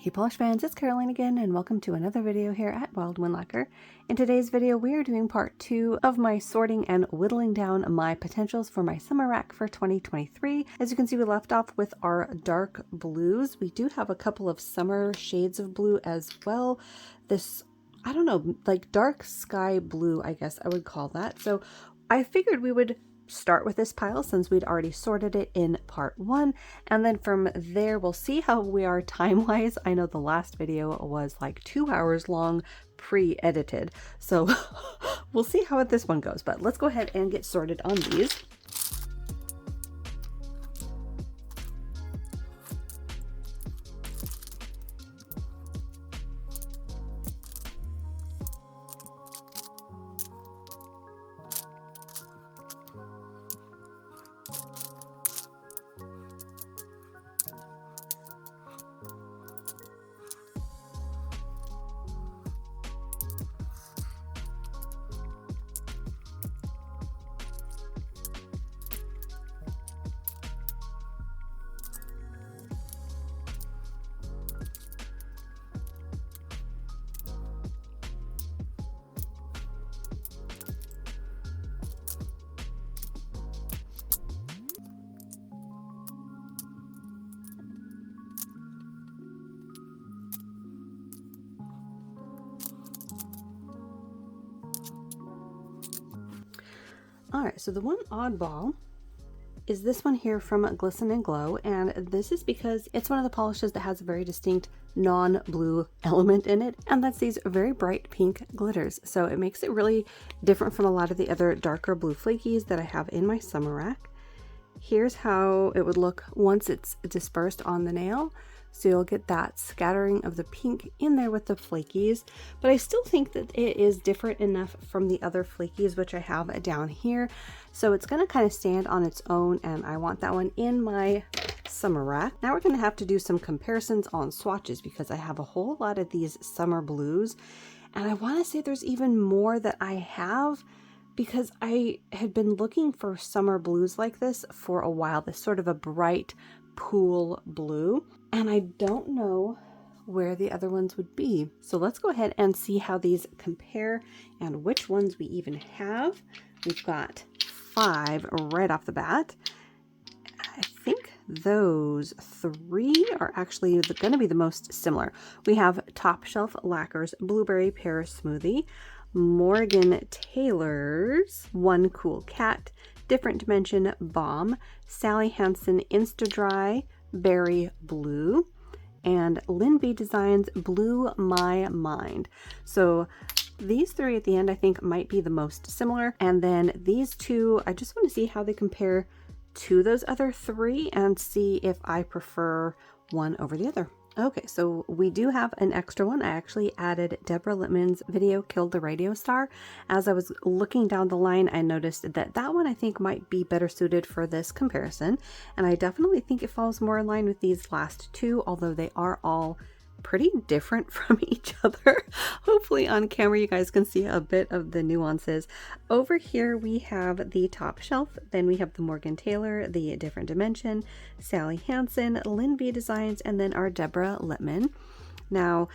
Hey polish fans, it's Caroline again, and welcome to another video here at Lacquer. In today's video, we are doing part 2 of my sorting and whittling down my potentials for my summer rack for 2023. As you can see, we left off with our dark blues. We do have a couple of summer shades of blue as well. This, I don't know, like dark sky blue, I guess I would call that. So I figured we would start with this pile since we'd already sorted it in part 1, and then from there we'll see how we are time-wise. I know the last video was like 2 hours long pre-edited, so we'll see how this one goes, but let's go ahead and get sorted on these. Alright, so the one oddball is this one here from Glisten and Glow, and this is because it's one of the polishes that has a very distinct non-blue element in it, and that's these very bright pink glitters. So it makes it really different from a lot of the other darker blue flakies that I have in my summer rack. Here's how it would look once it's dispersed on the nail. So you'll get that scattering of the pink in there with the flakies, but I still think that it is different enough from the other flakies, which I have down here. So it's going to kind of stand on its own, and I want that one in my summer rack. Now we're going to have to do some comparisons on swatches because I have a whole lot of these summer blues, and I want to say there's even more that I have because I had been looking for summer blues like this for a while, this sort of a bright pool blue, and I don't know where the other ones would be. So let's go ahead and see how these compare and which ones we even have. We've got 5 right off the bat. I think those 3 are actually going to be the most similar. We have Top Shelf Lacquer's Blueberry Pear Smoothie, Morgan Taylor's One Cool Cat, Different Dimension Balm, Sally Hansen Insta Dry Berry Blue, and Lynn B Designs Blew My Mind. So these 3 at the end I think might be the most similar, and then these 2 I just want to see how they compare to those other 3 and see if I prefer one over the other. Okay, so we do have an extra one. I actually added Deborah Lippman's video Killed the Radio Star. As I was looking down the line, I noticed that that one I think might be better suited for this comparison, and I definitely think it falls more in line with these last 2, although they are all pretty different from each other. Hopefully on camera you guys can see a bit of the nuances. Over here we have the Top Shelf, then we have the Morgan Taylor, the Different Dimension, Sally Hansen, Lynn B Designs, and then our Deborah Lippman. Now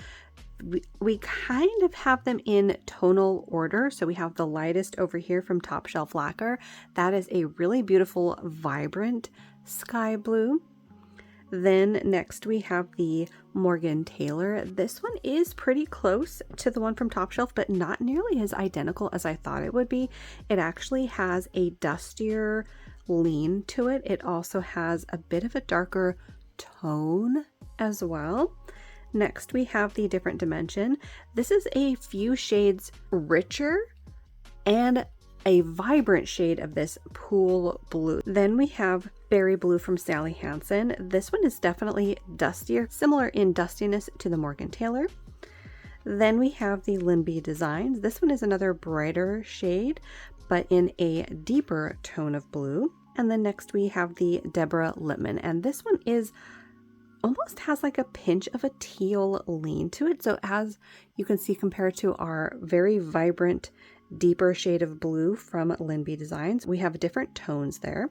we kind of have them in tonal order. So we have the lightest over here from Top Shelf Lacquer. That is a really beautiful, vibrant sky blue. Then next we have the Morgan Taylor. This one is pretty close to the one from Top Shelf, but not nearly as identical as I thought it would be. It actually has a dustier lean to it. It also has a bit of a darker tone as well. Next we have the Different Dimension. This is a few shades richer and a vibrant shade of this pool blue. Then we have Berry Blue from Sally Hansen. This one is definitely dustier, similar in dustiness to the Morgan Taylor. Then we have the Lynn B Designs. This one is another brighter shade, but in a deeper tone of blue. And then next we have the Deborah Lippman, and this one is almost has like a pinch of a teal lean to it. So as you can see, compared to our very vibrant deeper shade of blue from Lynn B Designs, we have different tones there.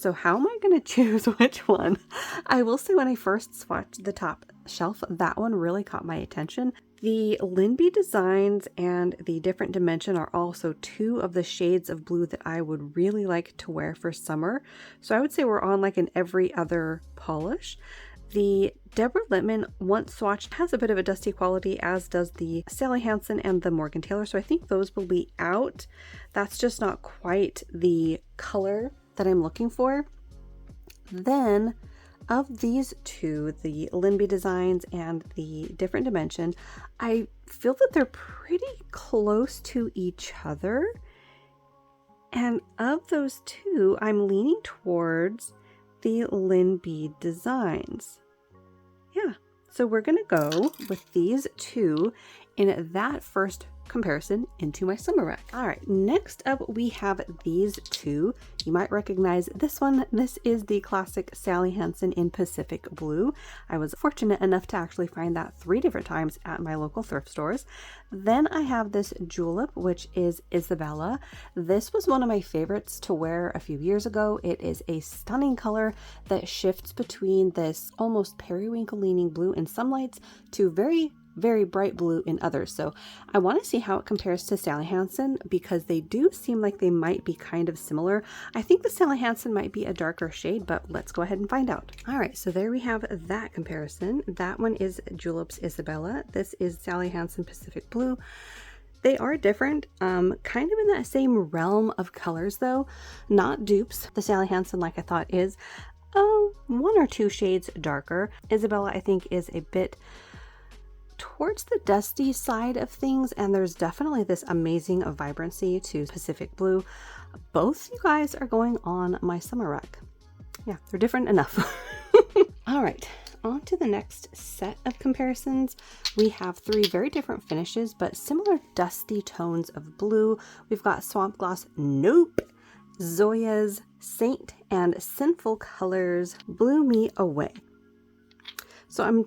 So how am I going to choose which one? I will say when I first swatched the Top shelf, that one really caught my attention. The Linby designs and the different dimension are also two of the shades of blue that I would really like to wear for summer. So I would say we're on like an every other polish. The Deborah Littman, once swatched, has a bit of a dusty quality, as does the Sally Hansen and the Morgan Taylor. So I think those will be out. That's just not quite the color that I'm looking for. Then of these two, the Linby designs and the different dimension, I feel that they're pretty close to each other. And of those two, I'm leaning towards the Linby designs. Yeah, so we're gonna go with these two in that first comparison into my summer rack. All right, next up we have these two. You might recognize this one. This is the classic Sally Hansen in Pacific Blue. I was fortunate enough to actually find that 3 different times at my local thrift stores. Then I have this Julep, which is Isabella. This was one of my favorites to wear a few years ago. It is a stunning color that shifts between this almost periwinkle leaning blue in some lights to very bright blue in others. So I want to see how it compares to Sally Hansen, because they do seem like they might be kind of similar. I think the Sally Hansen might be a darker shade, but let's go ahead and find out. All right, so there we have that comparison. That one is Julep's Isabella. This is Sally Hansen Pacific Blue. They are different, kind of in that same realm of colors though, not dupes. The Sally Hansen, like I thought, is 1 or 2 shades darker. Isabella, I think, is a bit towards the dusty side of things, and there's definitely this amazing vibrancy to Pacific Blue. Both you guys are going on my summer rack. Yeah, they're different enough. All right, on to the next set of comparisons. We have 3 very different finishes, but similar dusty tones of blue. We've got Swamp Gloss Nope, Zoya's Saint, and Sinful Colors Blew Me Away. So I'm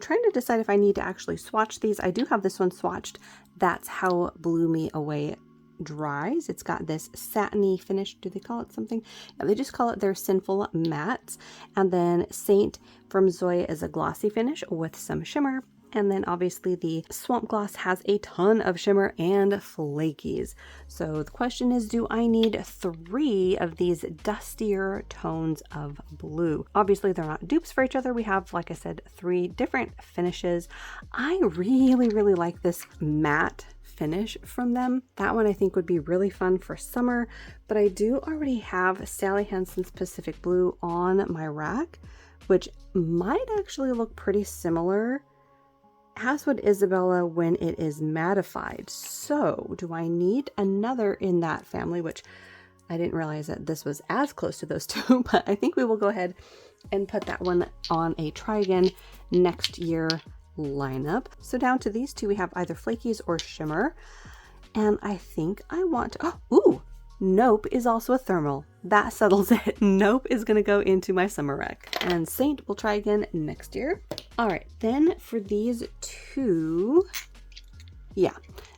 trying to decide if I need to actually swatch these. I do have this one swatched. That's how Blew Me Away dries. It's got this satiny finish. Do they call it something? Yeah, they just call it their Sinful Mattes. And then Saint from Zoya is a glossy finish with some shimmer. And then obviously the Swamp Gloss has a ton of shimmer and flakies. So the question is, do I need 3 of these dustier tones of blue? Obviously they're not dupes for each other. We have, like I said, 3 different finishes. I really like this matte finish from them. That one I think would be really fun for summer, but I do already have Sally Hansen's Pacific Blue on my rack, which might actually look pretty similar as would Isabella when it is mattified. So do I need another in that family, which I didn't realize that this was as close to those two, but I think we will go ahead and put that one on a try again next year lineup. So down to these 2, we have either flakies or shimmer. And I think I want to, Nope is also a thermal. That settles it. Nope is going to go into my summer rack. And Saint will try again next year. All right, then for these 2,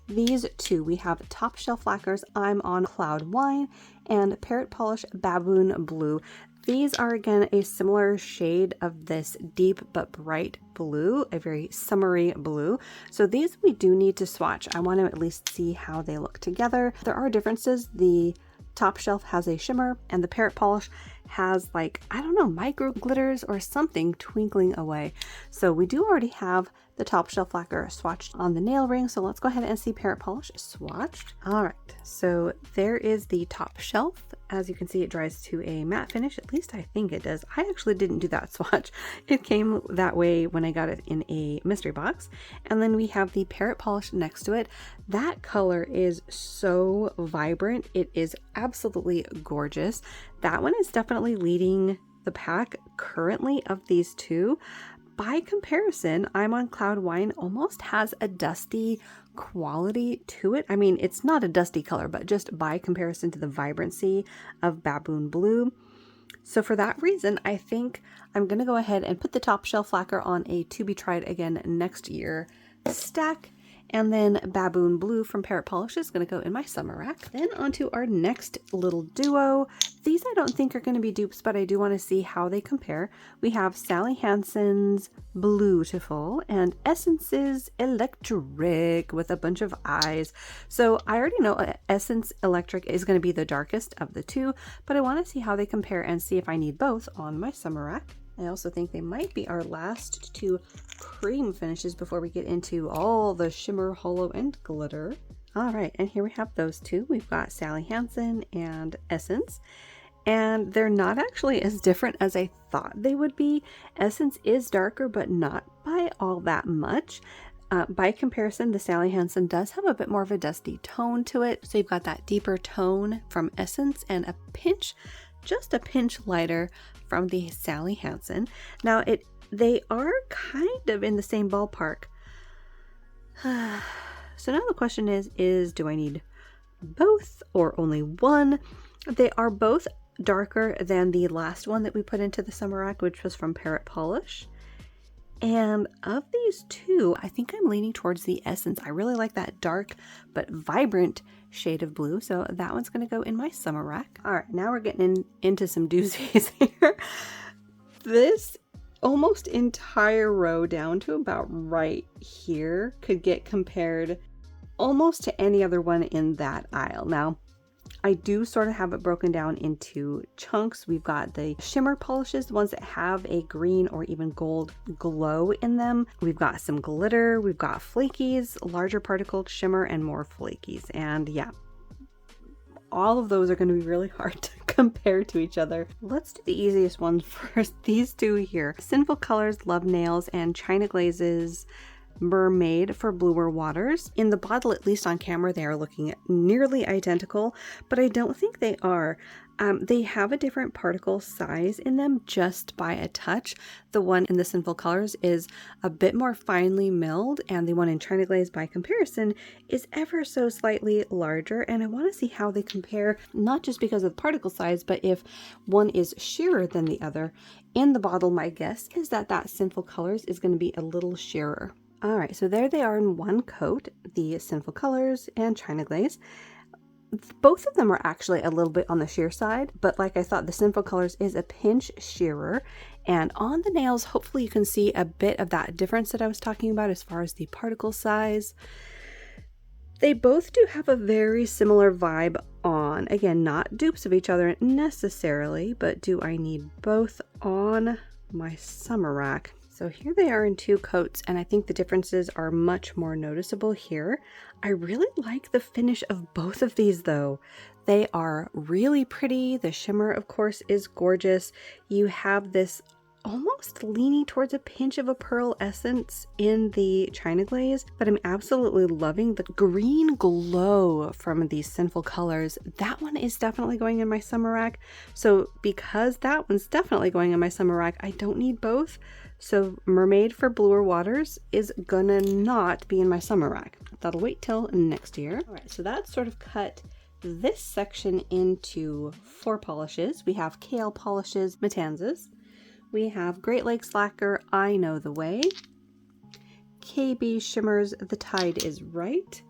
these 2, we have Top Shelf Lacquers. I'm on Cloud Wine and Parrot Polish Baboon Blue. These are again a similar shade of this deep but bright blue, a very summery blue. So these we do need to swatch. I want to at least see how they look together. There are differences. The Top Shelf has a shimmer and the Parrot Polish has, like, I don't know, micro glitters or something twinkling away. So we do already have the Top Shelf Lacquer swatched on the nail ring. So let's go ahead and see Parrot Polish swatched. All right, so there is the Top Shelf. As you can see, it dries to a matte finish. At least I think it does. I actually didn't do that swatch. It came that way when I got it in a mystery box. And then we have the Parrot Polish next to it. That color is so vibrant. It is absolutely gorgeous. That one is definitely leading the pack currently of these 2. By comparison, I'm on Cloud Wine almost has a dusty quality to it. I mean, it's not a dusty color, but just by comparison to the vibrancy of Baboon Blue. So for that reason, I think I'm going to go ahead and put the Top Shelf Lacquer on a to be tried again next year stack. And then Baboon Blue from Parrot Polish is going to go in my summer rack. Then onto our next little duo. These I don't think are going to be dupes, but I do want to see how they compare. We have Sally Hansen's Bluetiful and Essence's Electric with a bunch of eyes. So I already know Essence Electric is going to be the darkest of the two, but I want to see how they compare and see if I need both on my summer rack. I also think they might be our last two cream finishes before we get into all the shimmer, hollow, and glitter. All right, and here we have those two. We've got Sally Hansen and Essence, and they're not actually as different as I thought they would be. Essence is darker, but not by all that much. By comparison, the Sally Hansen does have a bit more of a dusty tone to it. So you've got that deeper tone from Essence and a pinch, just a pinch lighter from the Sally Hansen. Now they are kind of in the same ballpark. So now the question is do I need both or only one? They are both darker than the last one that we put into the summer rack, which was from Parrot Polish. And of these two, I think I'm leaning towards the Essence. I really like that dark but vibrant shade of blue. So that one's going to go in my summer rack. All right, now we're getting into some doozies here. This almost entire row down to about right here could get compared almost to any other one in that aisle. Now, I do sort of have it broken down into chunks. We've got the shimmer polishes, the ones that have a green or even gold glow in them. We've got some glitter, we've got flakies, larger particled shimmer, and more flakies. And yeah, all of those are going to be really hard to compare to each other. Let's do the easiest one first. These two here, Sinful Colors Love Nails and China Glazes Mermaid for Bluer Waters. In the bottle, at least on camera, they are looking nearly identical, but I don't think they are. They have a different particle size in them just by a touch. The one in the Sinful Colors is a bit more finely milled, and the one in China Glaze by comparison is ever so slightly larger. And I want to see how they compare, not just because of the particle size, but if one is sheerer than the other. In the bottle, my guess is that Sinful Colors is going to be a little sheerer. All right, so there they are in one coat, the Sinful Colors and China Glaze. Both of them are actually a little bit on the sheer side, but like I thought, the Sinful Colors is a pinch sheerer. And on the nails, hopefully you can see a bit of that difference that I was talking about as far as the particle size. They both do have a very similar vibe on. Again, not dupes of each other necessarily, but do I need both on my summer rack? So here they are in two coats, and I think the differences are much more noticeable here. I really like the finish of both of these though. They are really pretty. The shimmer, of course, is gorgeous. You have this almost leaning towards a pinch of a pearl essence in the China Glaze, but I'm absolutely loving the green glow from these Sinful Colors. That one is definitely going in my summer rack. So because that one's definitely going in my summer rack, I don't need both. So Mermaid for Bluer Waters is gonna not be in my summer rack. That'll wait till next year. All right, so that's sort of cut this section into 4 polishes. We have Kale Polishes Matanzas. We have Great Lakes Lacquer I Know the Way. KB Shimmers The Tide is Right.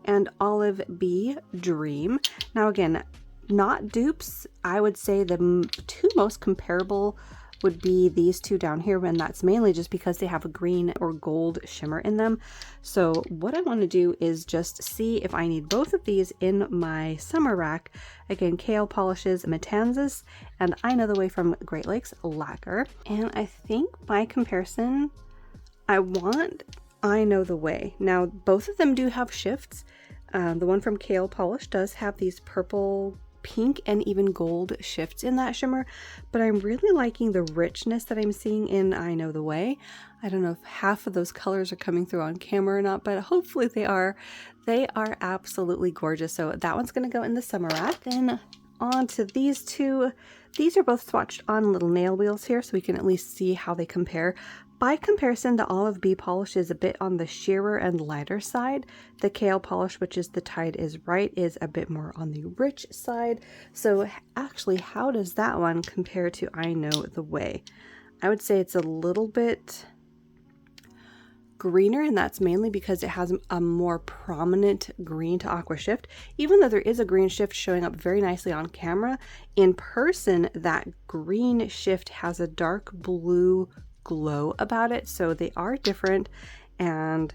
And Olive B Dream. Now again, not dupes. I would say the two most comparable would be these two down here, and that's mainly just because they have a green or gold shimmer in them. So what I want to do is just see if I need both of these in my summer rack. Again, Kale Polishes Matanzas and I Know the Way from Great Lakes Lacquer. And I think by comparison, I want I Know the Way. Now, both of them do have shifts. The one from Kale Polish does have these purple, pink, and even gold shifts in that shimmer, but I'm really liking the richness that I'm seeing in I Know the Way. I don't know if half of those colors are coming through on camera or not, but hopefully they are. They are absolutely gorgeous. So that one's going to go in the summer rack. Then on to these two. These are both swatched on little nail wheels here, so we can at least see how they compare. By comparison, the Olive B polish is a bit on the sheerer and lighter side. The Kale polish, which is The Tide is Right, is a bit more on the rich side. So actually, how does that one compare to I Know the Way? I would say it's a little bit greener, and that's mainly because it has a more prominent green to aqua shift. Even though there is a green shift showing up very nicely on camera, in person that green shift has a dark blue glow about it, so they are different. And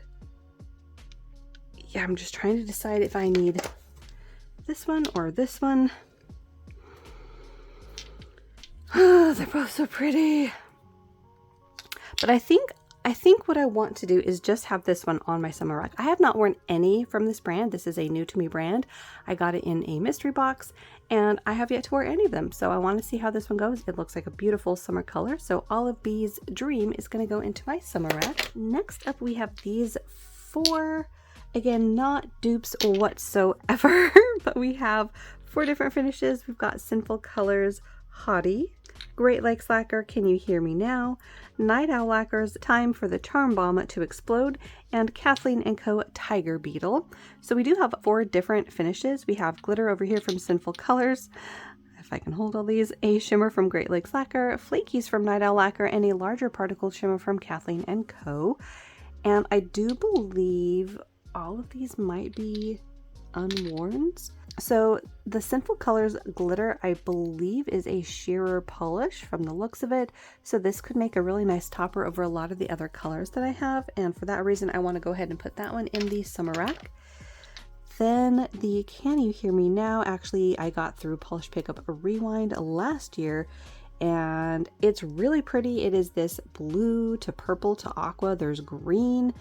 yeah, I'm just trying to decide if I need this one or this one. They're both so pretty. But I think what I want to do is just have this one on my summer rack. I have not worn any from this brand. This is a new to me brand. I got it in a mystery box and I have yet to wear any of them. So I want to see how this one goes. It looks like a beautiful summer color. So Olive Bee's Dream is going to go into my summer rack. Next up, we have these 4, again, not dupes whatsoever, but we have 4 different finishes. We've got Sinful Colors, Haughty, Great Lakes Lacquer, Can You Hear Me Now, Night Owl Lacquer's Time for the Charm Bomb to Explode, and Kathleen & Co. Tiger Beetle. So we do have 4 different finishes. We have glitter over here from Sinful Colors, if I can hold all these, a shimmer from Great Lakes Lacquer, flakies from Night Owl Lacquer, and a larger particle shimmer from Kathleen & Co. And I do believe all of these might be unworn. So the Sinful Colors glitter, I believe, is a shearer polish from the looks of it. So this could make a really nice topper over a lot of the other colors that I have. And for that reason, I want to go ahead and put that one in the summer rack. Then the Can You Hear Me Now, actually, I got through Polish Pickup Rewind last year. And it's really pretty. It is this blue to purple to aqua. There's green,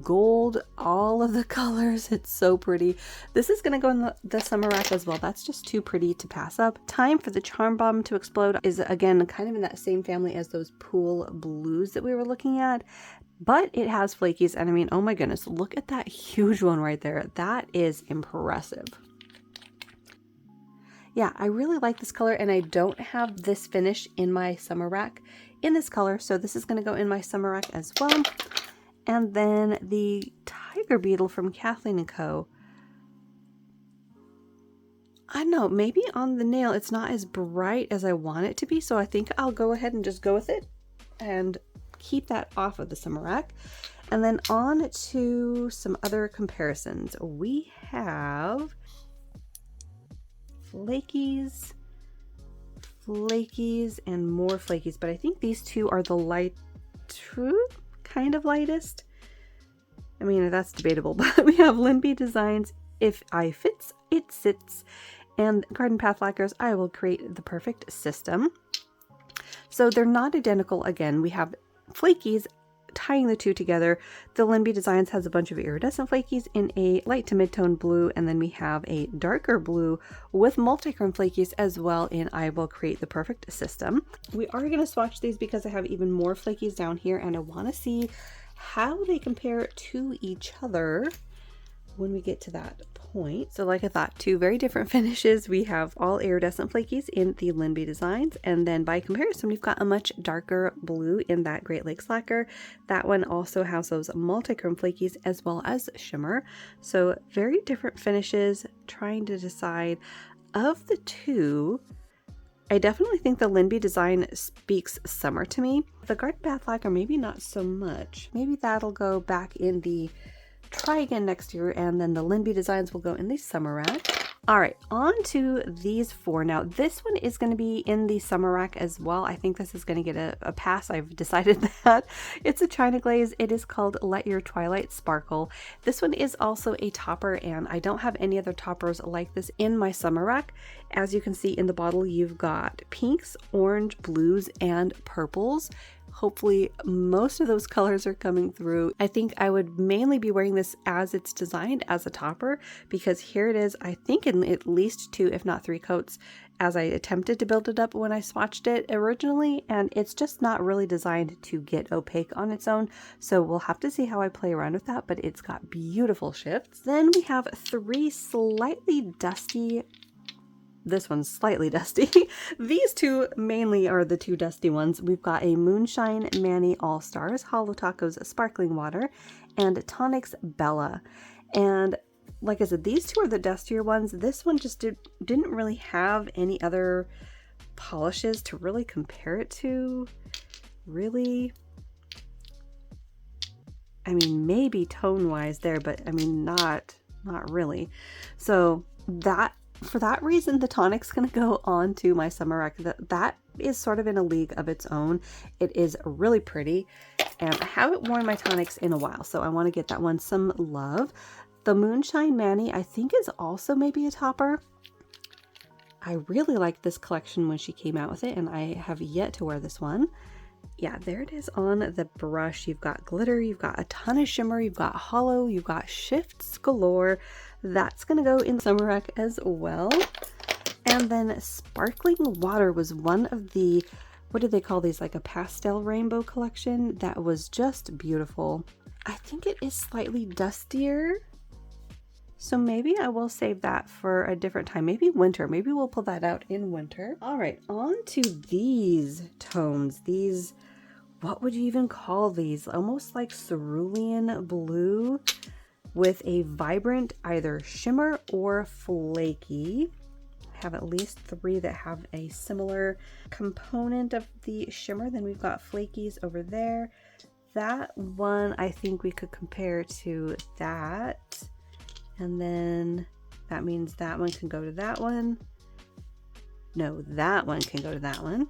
gold, all of the colors. It's so pretty. This is going to go in the summer rack as well. That's just too pretty to pass up. Time for the Charm Bomb to Explode is, again, kind of in that same family as those pool blues that we were looking at. But it has flakies. And I mean, oh my goodness, look at that huge one right there. That is impressive. Yeah, I really like this color, and I don't have this finish in my summer rack in this color, so this is going to go in my summer rack as well. And then the Tiger Beetle from Kathleen & Co. I don't know, maybe on the nail it's not as bright as I want it to be, so I think I'll go ahead and just go with it and keep that off of the summer rack. And then on to some other comparisons. We have flakies, and more flakies, but I think these 2 are the kind of lightest. I mean, that's debatable, but we have Limbie Designs, If I Fits, It Sits, and Garden Path Lacquer's I Will Create the Perfect System. So they're not identical. Again, we have flakies tying the 2 together. The Limbie Designs has a bunch of iridescent flakies in a light to mid-tone blue, and then we have a darker blue with multichrome flakies as well in I Will Create the Perfect System. We are going to swatch these because I have even more flakies down here, and I want to see how they compare to each other when we get to that point. So like I thought, 2 very different finishes. We have all iridescent flakies in the Limbie Designs, and then by comparison we've got a much darker blue in that Great Lakes Lacquer. That one also has those multichrome flakies as well as shimmer. So very different finishes. Trying to decide, of the 2, I definitely think the Limbie Design speaks summer to me. The Garden Path Lacquer maybe not so much. Maybe that'll go back in the try again next year, and then the Limbie Designs will go in the summer rack. All right, on to these 4. Now this one is going to be in the summer rack as well. I think this is going to get a pass. I've decided that. It's a China glaze. It is called Let Your Twilight Sparkle. This one is also a topper, and I don't have any other toppers like this in my summer rack. As you can see in the bottle, you've got pinks, orange, blues, and purples. Hopefully most of those colors are coming through. I think I would mainly be wearing this as it's designed as a topper, because here it is, I think in at least 2 if not 3 coats as I attempted to build it up when I swatched it originally, and it's just not really designed to get opaque on its own. So we'll have to see how I play around with that, but it's got beautiful shifts. Then we have 3 slightly dusty. This one's slightly dusty. These 2 mainly are the 2 dusty ones. We've got a Moonshine Manny All Stars, Holo Tacos Sparkling Water, and Tonics Bella. And like I said, these 2 are the dustier ones. This one just didn't really have any other polishes to really compare it to. Really. I mean, maybe tone wise there, but I mean, not really. So for that reason, the tonic's going to go on to my summer rack. That is sort of in a league of its own. It is really pretty, and I haven't worn my tonics in a while, so I want to get that one some love. The Moonshine Manny, I think, is also maybe a topper. I really liked this collection when she came out with it, and I have yet to wear this one. Yeah, there it is on the brush. You've got glitter, you've got a ton of shimmer, you've got hollow, you've got shifts galore. That's going to go in summer rack as well. And then Sparkling Water was one of the, what do they call these, like a pastel rainbow collection that was just beautiful. I think it is slightly dustier, so maybe I will save that for a different time. Maybe winter. Maybe we'll pull that out in winter. All right, on to these tones. These, what would you even call these? Almost like cerulean blue with a vibrant either shimmer or flaky. I have at least 3 that have a similar component of the shimmer. Then we've got flakies over there. That one I think we could compare to that. And then that means that one can go to that one. No, that one can go to that one.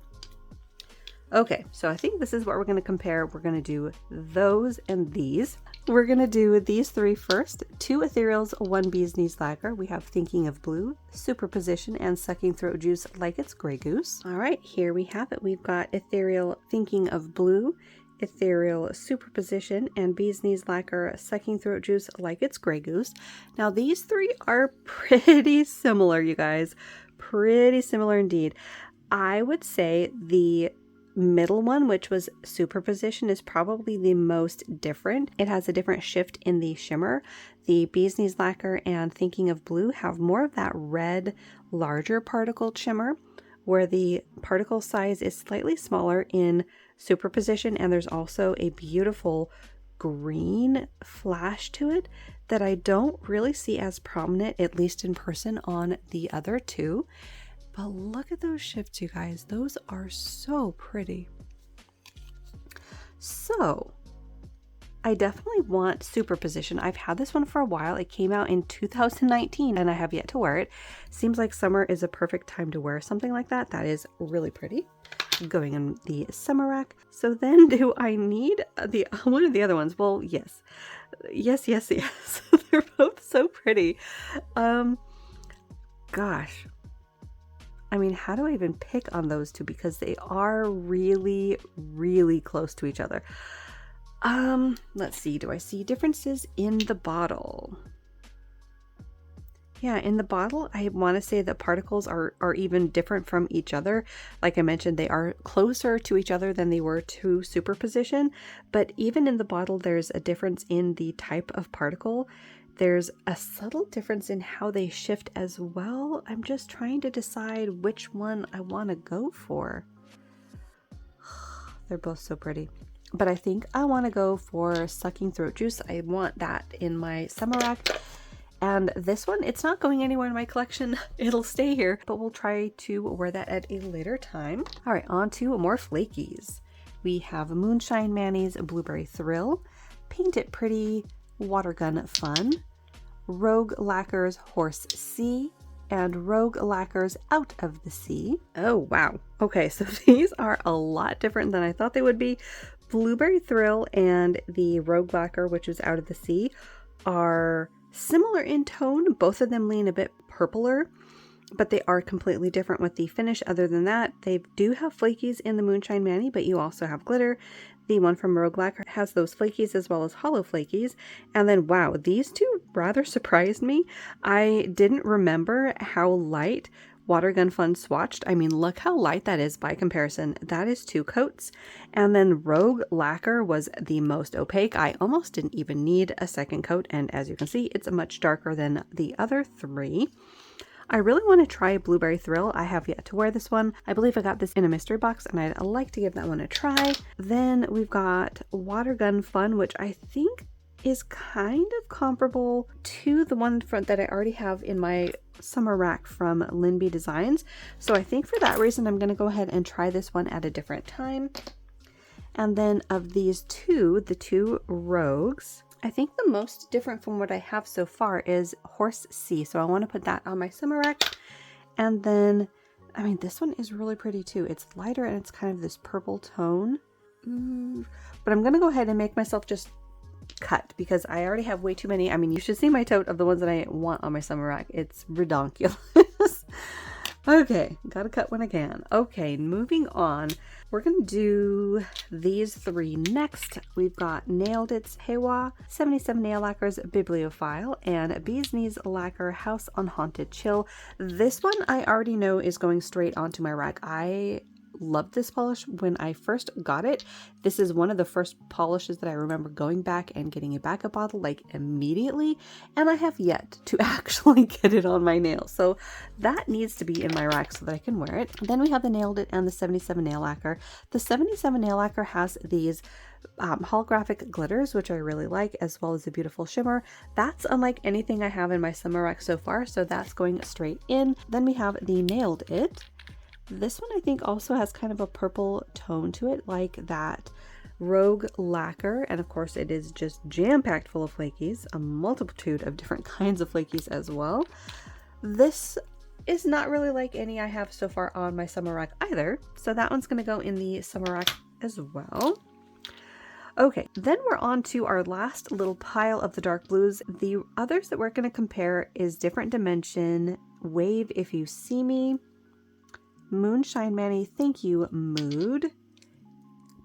Okay, so I think this is what we're going to compare. We're going to do those and these. We're going to do these 3 first. 2 ethereals, 1 bee's knees lacquer. We have Thinking of Blue, Superposition, and Sucking Throat Juice Like It's Grey Goose. All right, here we have it. We've got ethereal Thinking of Blue, ethereal Superposition, and bee's knees lacquer, Sucking Throat Juice Like It's Grey Goose. Now these 3 are pretty similar, you guys. Pretty similar indeed. I would say the middle one, which was Superposition, is probably the most different. It has a different shift in the shimmer. The bee's knees lacquer and Thinking of Blue have more of that red, larger particle shimmer, where the particle size is slightly smaller in Superposition, and there's also a beautiful green flash to it that I don't really see as prominent, at least in person, on the other 2. But look at those shifts, you guys. Those are so pretty. So I definitely want Superposition. I've had this one for a while. It came out in 2019 and I have yet to wear it. Seems like summer is a perfect time to wear something like that. That is really pretty. Going in the summer rack. So then do I need the one of the other ones? Well, yes. Yes. They're both so pretty. Gosh. I mean, how do I even pick on those 2? Because they are really, really close to each other. Let's see. Do I see differences in the bottle? Yeah, in the bottle, I want to say the particles are even different from each other. Like I mentioned, they are closer to each other than they were to Superposition. But even in the bottle, there's a difference in the type of particle. There's a subtle difference in how they shift as well. I'm just trying to decide which one I want to go for. They're both so pretty. But I think I want to go for Sucking Throat Juice. I want that in my summer rack. And this one, it's not going anywhere in my collection. It'll stay here, but we'll try to wear that at a later time. All right, on to more flakies. We have Moonshine Manny's Blueberry Thrill, Paint It Pretty, Watergun Fun, Rogue Lacquer's Horse Sea, and Rogue Lacquer's Out of the Sea. Oh, wow. Okay, so these are a lot different than I thought they would be. Blueberry Thrill and the Rogue Lacquer, which is Out of the Sea, are similar in tone. Both of them lean a bit purpler, but they are completely different with the finish. Other than that, they do have flakies in the Moonshine Manny, but you also have glitter. The one from Rogue Lacquer has those flakies as well as hollow flakies. And then, wow, these 2 rather surprised me. I didn't remember how light Watergun Fun swatched. I mean, look how light that is by comparison. That is 2 coats. And then Rogue Lacquer was the most opaque. I almost didn't even need a second coat. And as you can see, it's much darker than the other 3. I really want to try Blueberry Thrill. I have yet to wear this one. I believe I got this in a mystery box and I'd like to give that one a try. Then we've got Watergun Fun, which I think is kind of comparable to the one that I already have in my summer rack from Linby Designs. So I think for that reason, I'm going to go ahead and try this one at a different time. And then of these two, the two Rogues, I think the most different from what I have so far is Horse C. So I want to put that on my summer rack. And then, I mean, this one is really pretty too. It's lighter and it's kind of this purple tone. But I'm going to go ahead and make myself just cut because I already have way too many. I mean, you should see my tote of the ones that I want on my summer rack. It's redonkulous. Okay, gotta cut when I can. Okay, moving on. We're gonna do these three next. We've got Nailed It's Hewa, 77 Nail Lacquers Bibliophile, and Bee's Knees Lacquer House on Haunted Cheel. This one I already know is going straight onto my rack. I loved this polish when I first got it. This is one of the first polishes that I remember going back and getting a backup bottle like immediately, and I have yet to actually get it on my nails, so that needs to be in my rack so that I can wear it. Then we have the Nailed It and the 77 Nail Lacquer. The 77 Nail Lacquer has these holographic glitters, which I really like, as well as a beautiful shimmer. That's unlike anything I have in my summer rack so far, so that's going straight in. Then we have the Nailed It. This one I think also has kind of a purple tone to it, like that Rogue Lacquer, and of course it is just jam-packed full of flakies, a multitude of different kinds of flakies as well. This is not really like any I have so far on my summer rack either, so that one's going to go in the summer rack as well. Okay, then we're on to our last little pile of the dark blues. The others that we're going to compare is Different Dimension, Wave If You See Me, Moonshine Manny, Thank You Mood,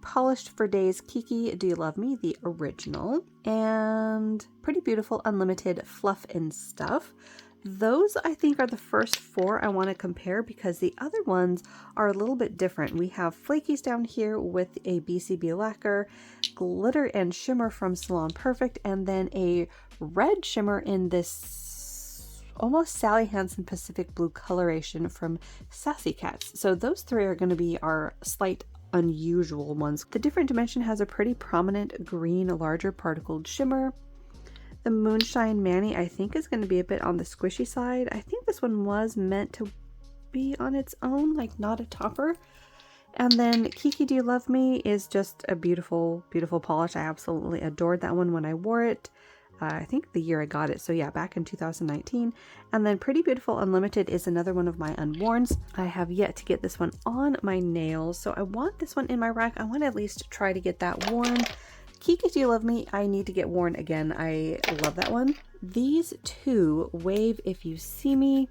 Polished for Days, Kiki, Do You Love Me, the original, and Pretty Beautiful Unlimited Fluff and Stuff. Those I think are the first four I want to compare because the other ones are a little bit different. We have flakies down here with a BCB lacquer, glitter and shimmer from Salon Perfect, and then a red shimmer in this almost Sally Hansen Pacific Blue coloration from Sassy Cats. So those three are going to be our slight unusual ones. The Different Dimension has a pretty prominent green, larger particled shimmer. The Moonshine Manny I think is going to be a bit on the squishy side. I think this one was meant to be on its own, like not a topper. And then Kiki Do You Love Me is just a beautiful, beautiful polish. I absolutely adored that one when I wore it. I think the year I got it, so yeah, back in 2019. And then Pretty Beautiful Unlimited is another one of my unworns. I have yet to get this one on my nails, so I want this one in my rack. I want to at least try to get that worn. Kiki Do You Love Me, I need to get worn again. I love that one. These two, Wave If You See Me,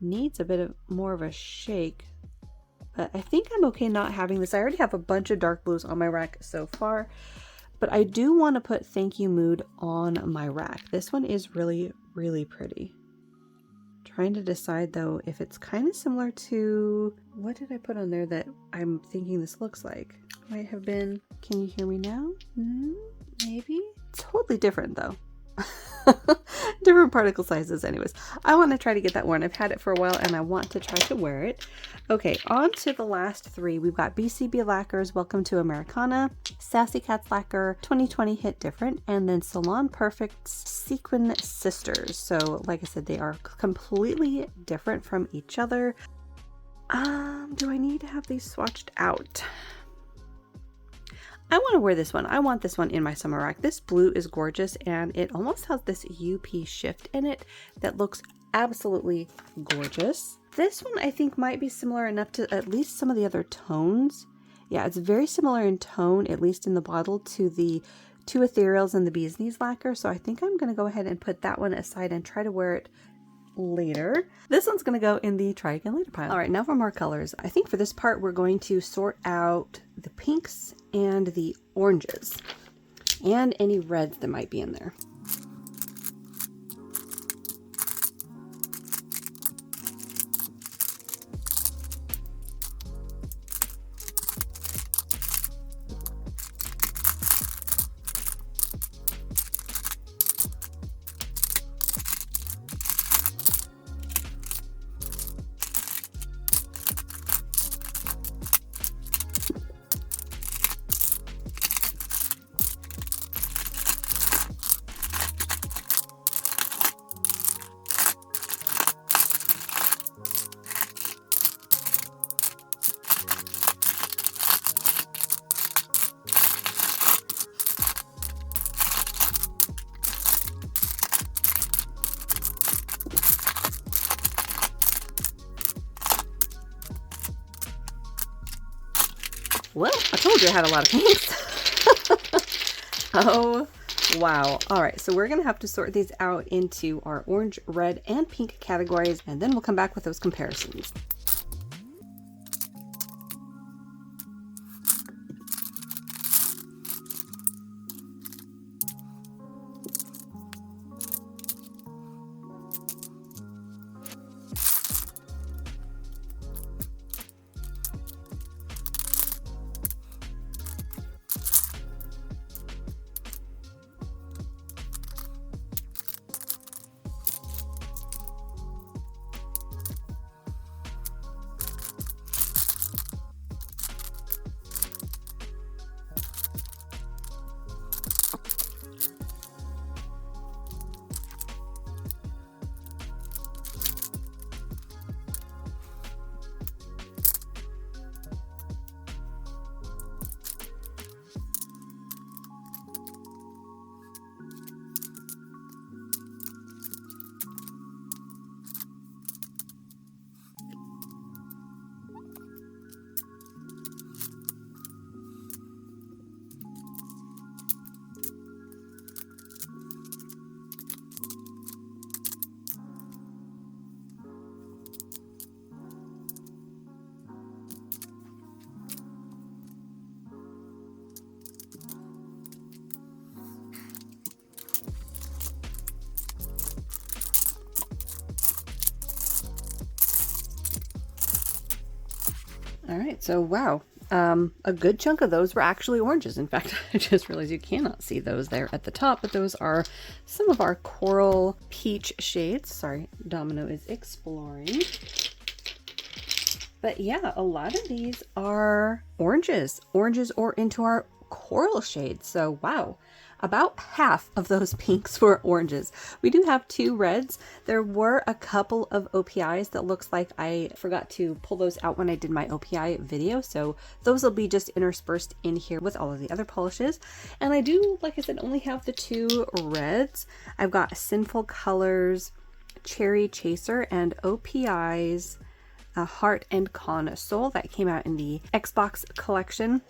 needs a bit of more of a shake, but I think I'm okay not having this. I already have a bunch of dark blues on my rack so far. But I do want to put Thank You Mood on my rack. This one is really, really pretty. Trying to decide though if it's kind of similar to, what did I put on there that I'm thinking this looks like? Might have been, can you hear me now? Maybe? Totally different though. Different particle sizes anyways. I want to try to get that worn. I've had it for a while and I want to try to wear it. Okay, on to the last three. We've got BCB Lacquers, Welcome to Americana, Sassy Cats Lacquer, 2020 Hit Different, and then Salon Perfect's Sequin Sisters. So like I said, they are completely different from each other. Do I need to have these swatched out? I want to wear this one. I want this one in my summer rack. This blue is gorgeous and it almost has this UP shift in it that looks absolutely gorgeous. This one I think might be similar enough to at least some of the other tones. Yeah, it's very similar in tone, at least in the bottle, to the two ethereals and the Bee's Knees lacquer. So I think I'm going to go ahead and put that one aside and try to wear it later. This one's going to go in the try again later pile. All right, now for more colors. I think for this part we're going to sort out the pinks and the oranges and any reds that might be in there. Well, I told you I had a lot of pinks. Oh, wow. All right, so we're gonna have to sort these out into our orange, red, and pink categories, and then we'll come back with those comparisons. All right, so wow, a good chunk of those were actually oranges. In fact, I just realized you cannot see those there at the top, but those are some of our coral peach shades. Sorry, Domino is exploring. But yeah, a lot of these are oranges or into our coral shades. So wow, about half of those pinks were oranges. We do have 2 reds. There were a couple of OPIs that looks like I forgot to pull those out when I did my OPI video. So those will be just interspersed in here with all of the other polishes. And I do, like I said, only have the 2 reds. I've got Sinful Colors, Cherry Chaser, and OPI's Heart and Console that came out in the Xbox collection.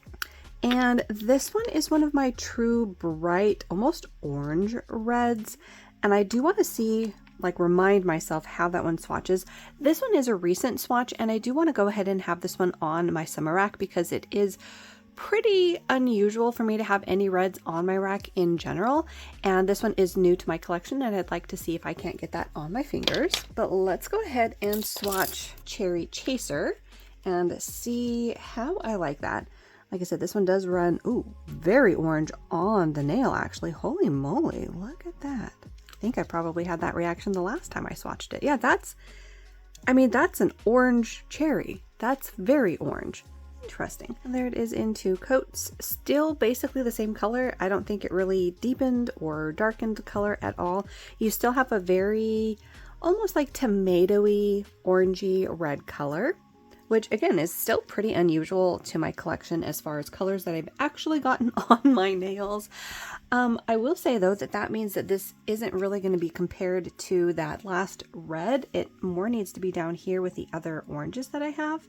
And this one is one of my true bright, almost orange reds. And I do want to see, like, remind myself how that one swatches. This one is a recent swatch, and I do want to go ahead and have this one on my summer rack because it is pretty unusual for me to have any reds on my rack in general. And this one is new to my collection, and I'd like to see if I can't get that on my fingers. But let's go ahead and swatch Cherry Chaser and see how I like that. Like I said, this one does run, ooh, very orange on the nail, actually. Holy moly, look at that. I think I probably had that reaction the last time I swatched it. Yeah, that's an orange cherry. That's very orange. Interesting. And there it is in 2 coats. Still basically the same color. I don't think it really deepened or darkened the color at all. You still have a very, almost like tomatoey, orangey red color, which again is still pretty unusual to my collection as far as colors that I've actually gotten on my nails. I will say though that means that this isn't really going to be compared to that last red. It more needs to be down here with the other oranges that I have.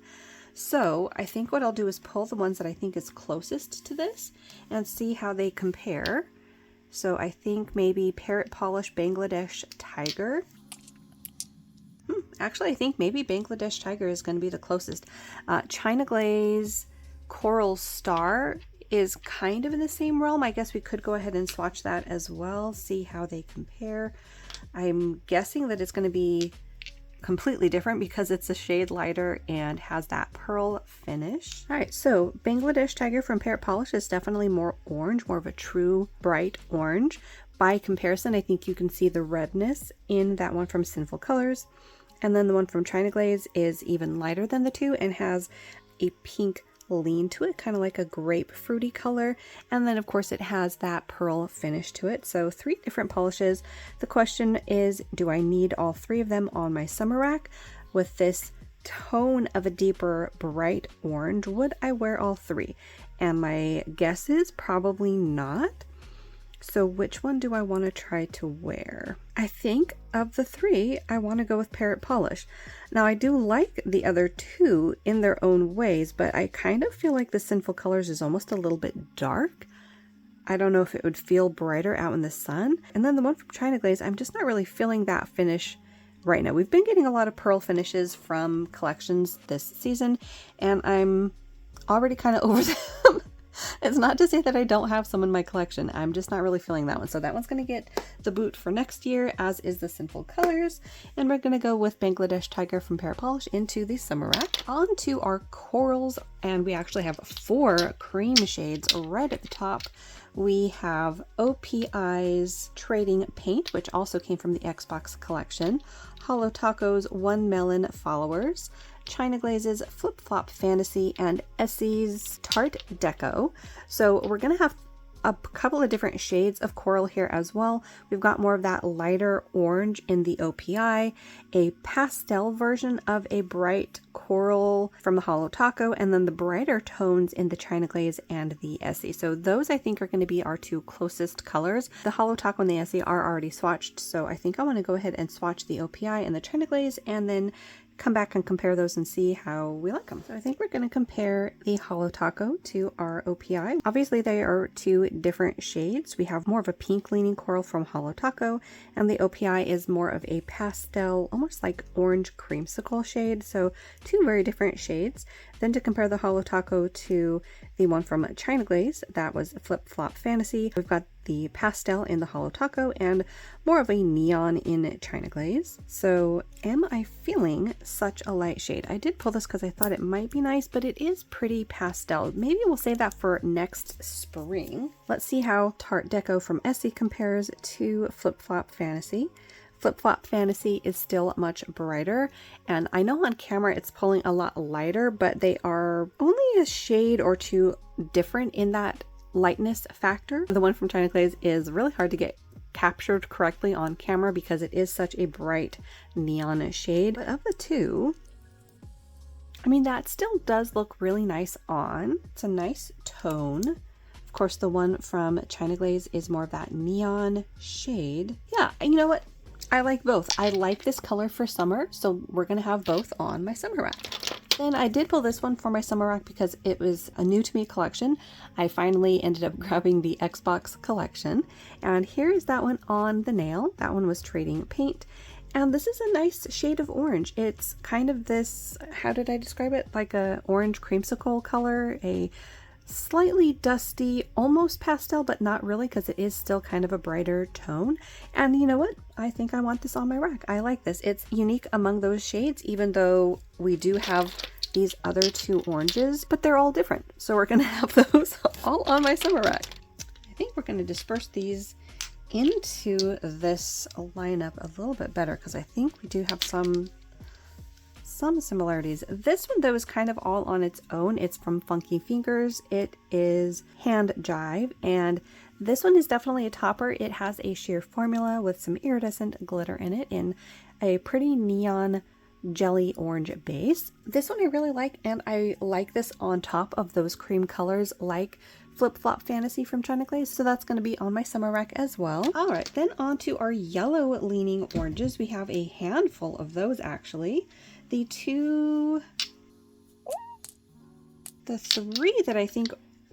So I think what I'll do is pull the ones that I think is closest to this and see how they compare. So I think maybe Parrot Polish Bangladesh Tiger. Actually, I think maybe Bangladesh Tiger is going to be the closest. China Glaze Coral Star is kind of in the same realm. I guess we could go ahead and swatch that as well, see how they compare. I'm guessing that it's going to be completely different because it's a shade lighter and has that pearl finish. All right, so Bangladesh Tiger from Parrot Polish is definitely more orange, more of a true bright orange. By comparison, I think you can see the redness in that one from Sinful Colors. And then the one from China Glaze is even lighter than the 2 and has a pink lean to it, kind of like a grapefruity color. And then of course it has that pearl finish to it. So 3 different polishes. The question is, do I need all 3 of them on my summer rack? With this tone of a deeper bright orange, would I wear all 3? And my guess is probably not. So which one do I want to try to wear? I think of the three, I want to go with Parrot Polish. Now I do like the other two in their own ways, but I kind of feel like the Sinful Colors is almost a little bit dark. I don't know if it would feel brighter out in the sun. And then the one from China Glaze, I'm just not really feeling that finish right now. We've been getting a lot of pearl finishes from collections this season, and I'm already kind of over them. It's not to say that I don't have some in my collection. I'm just not really feeling that one. So that one's going to get the boot for next year, as is the Sinful Colors. And we're going to go with Bangladesh Tiger from Parrot Polish into the summer rack. On to our corals, and we actually have 4 cream shades right at the top. We have OPI's Trading Paint, which also came from the Xbox collection, Hollow Taco's One Melon Followers, China Glaze's Flip Flop Fantasy, and Essie's Tarte Deco. So we're going to have a couple of different shades of coral here as well. We've got more of that lighter orange in the OPI, a pastel version of a bright coral from the Hollow Taco, and then the brighter tones in the China Glaze and the Essie. So those I think are going to be our 2 closest colors. The Hollow Taco and the Essie are already swatched, so I think I want to go ahead and swatch the OPI and the China Glaze and then come back and compare those and see how we like them. So I think we're going to compare the Hollow Taco to our OPI. Obviously they are 2 different shades. We have more of a pink leaning coral from Hollow Taco, and the OPI is more of a pastel, almost like orange creamsicle shade. So 2 very different shades. Then to compare the Hollow Taco to the one from China Glaze, that was Flip Flop Fantasy. We've got the pastel in the Hollow Taco and more of a neon in China Glaze. So am I feeling such a light shade? I did pull this because I thought it might be nice, but it is pretty pastel. Maybe we'll save that for next spring. Let's see how Tarte Deco from Essie compares to Flip Flop Fantasy. Flip Flop Fantasy is still much brighter, and I know on camera it's pulling a lot lighter, but they are only a shade or 2 different in that lightness factor. The one from China Glaze is really hard to get captured correctly on camera because it is such a bright neon shade. But of the 2, I mean, that still does look really nice on. It's a nice tone. Of course, the one from China Glaze is more of that neon shade. Yeah, and you know what? I like both. I like this color for summer, so we're gonna have both on my summer rack. Then I did pull this one for my summer rack because it was a new to me collection. I finally ended up grabbing the Xbox collection, and here is that one on the nail. That one was Trading Paint, and this is a nice shade of orange. It's kind of this, how did I describe it? Like a orange creamsicle color, a slightly dusty, almost pastel, but not really because it is still kind of a brighter tone. And you know what? I think I want this on my rack. I like this. It's unique among those shades, even though we do have these other 2 oranges, but they're all different. So we're going to have those all on my summer rack. I think we're going to disperse these into this lineup a little bit better because I think we do have some similarities. This one though is kind of all on its own. It's from Funky Fingers. It is Hand Jive, and this one is definitely a topper. It has a sheer formula with some iridescent glitter in it in a pretty neon jelly orange base. This one I really like, and I like this on top of those cream colors like Flip Flop Fantasy from China Glaze, so that's going to be on my summer rack as well. All right, then on to our yellow leaning oranges. We have a handful of those actually. The 3 that I think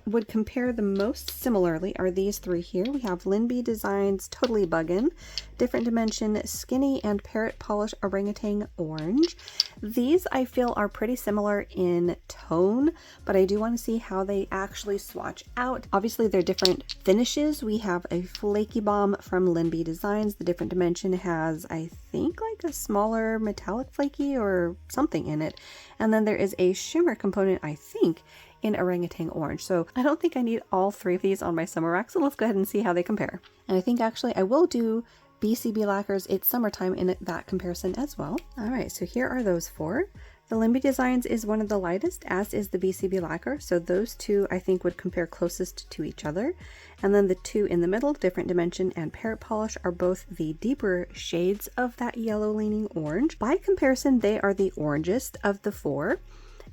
would compare the most similarly are these 3 here. We have Linby Designs Totally Buggin', Different Dimension Skinny, and Parrot Polish Orangutan Orange. These I feel are pretty similar in tone, but I do want to see how they actually swatch out. Obviously they're different finishes. We have a Flaky Bomb from Linby Designs. The Different Dimension has, I think, like a smaller metallic flaky or something in it. And then there is a shimmer component, I think, in Orangutan Orange. So I don't think I need all 3 of these on my summer rack, so let's go ahead and see how they compare. And I think actually I will do BCB Lacquer's It's Summertime in that comparison as well. All right, so here are those 4. The Linby Designs is one of the lightest, as is the BCB Lacquer, so those 2 I think would compare closest to each other. And then the 2 in the middle, Different Dimension and Parrot Polish, are both the deeper shades of that yellow leaning orange. By comparison, they are the orangest of the 4.